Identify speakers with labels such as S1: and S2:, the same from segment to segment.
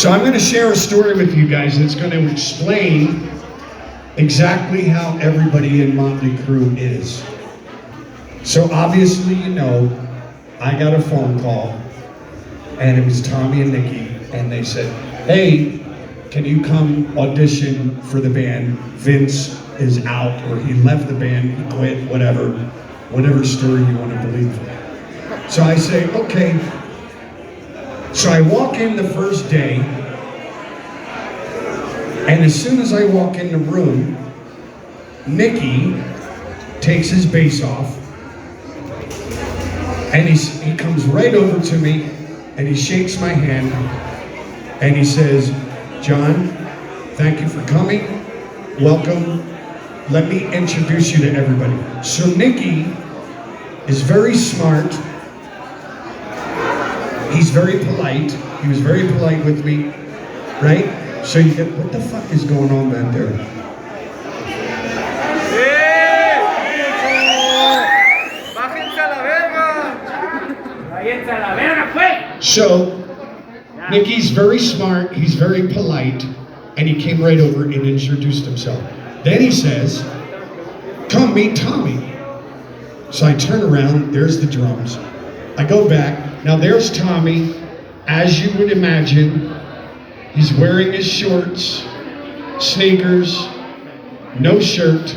S1: So I'm going to share a story with you guys that's going to explain exactly how everybody in Motley Crue is. So obviously, you know, I got a phone call, and it was Tommy and Nikki, and they said, hey, can you come audition for the band? Vince is out, or he left the band, he quit, whatever story you want to believe. So I say, okay. So I walk in the first day, and as soon as I walk in the room, Nicky takes his bass off, and he comes right over to me, and he shakes my hand, and he says, John, thank you for coming, welcome, let me introduce you to everybody. So Nicky is very smart, he's very polite, he was very polite with me, right? So you get, what the fuck is going on back there? So, Nicky's very smart, he's very polite, and he came right over and introduced himself. Then he says, come meet Tommy. So I turn around, there's the drums. I go back, now there's Tommy, as you would imagine. He's wearing his shorts, sneakers, no shirt,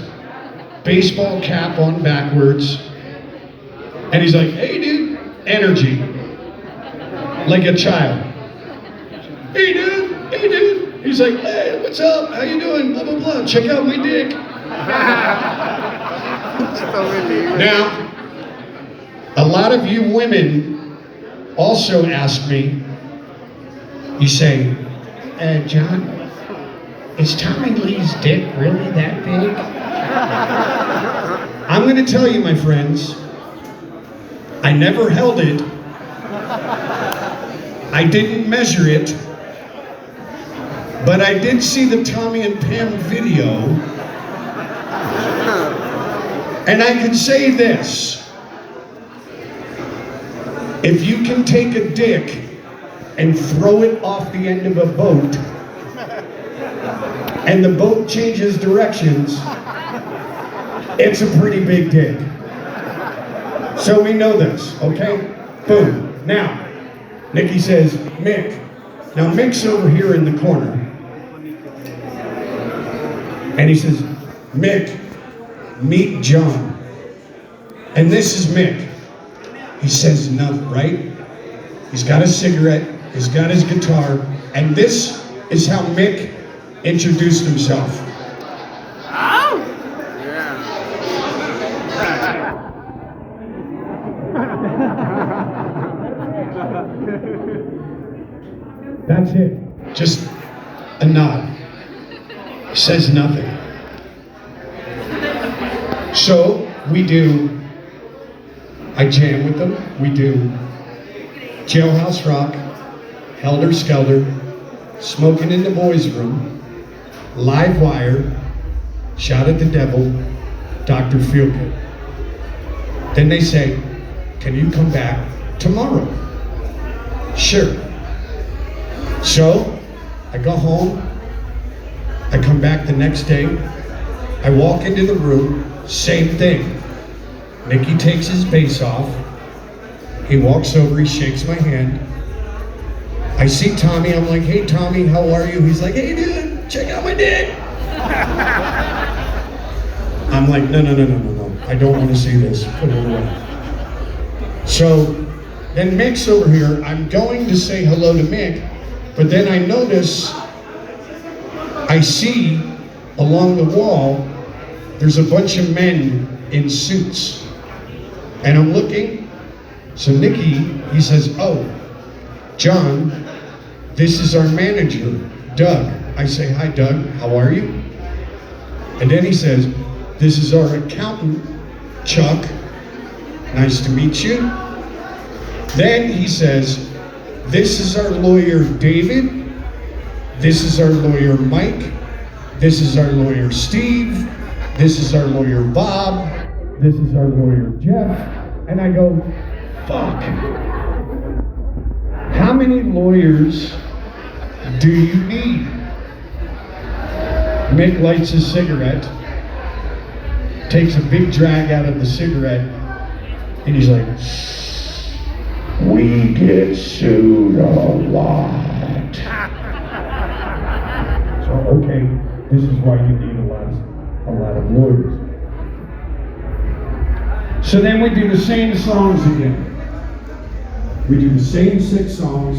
S1: baseball cap on backwards, and he's like, hey dude, energy, like a child. Hey dude, he's like, hey, what's up, how you doing, blah, blah, blah, check out my dick. Now, a lot of you women also ask me, you say, John, is Tommy Lee's dick really that big? I'm going to tell you, my friends, I never held it. I didn't measure it. But I did see the Tommy and Pam video. And I can say this. If you can take a dick and throw it off the end of a boat, and the boat changes directions, it's a pretty big dick. So we know this, okay? Boom. Now, Nicky says, Mick. Now Mick's over here in the corner. And he says, Mick, meet John. And this is Mick. He says nothing, right? He's got a cigarette, he's got his guitar, and this is how Mick introduced himself.
S2: Oh!
S1: That's it. Just a nod. He says nothing. So I jam with them. We do Jailhouse Rock, Helter Skelter, Smoking in the Boys' Room, Live Wire, Shot at the Devil, Dr. Feelgood. Then they say, can you come back tomorrow? Sure. So I go home, I come back the next day, I walk into the room, same thing. Nicky takes his bass off, he walks over, he shakes my hand. I see Tommy, I'm like, hey Tommy, how are you? He's like, hey dude, check out my dick. I'm like, no, I don't want to see this, put it away. So then Mick's over here, I'm going to say hello to Mick, but then I notice, I see along the wall, there's a bunch of men in suits. And I'm looking, so Nicky, he says, oh, John, this is our manager, Doug. I say, hi Doug, how are you? And then he says, this is our accountant, Chuck. Nice to meet you. Then he says, this is our lawyer, David. This is our lawyer, Mike. This is our lawyer, Steve. This is our lawyer, Bob. This is our lawyer, Jeff. And I go, fuck. How many lawyers do you need? Mick lights his cigarette, takes a big drag out of the cigarette, and he's like, we get sued a lot. So, okay, this is why you need a lot of lawyers. So then we do the same songs again. We do the same 6 songs.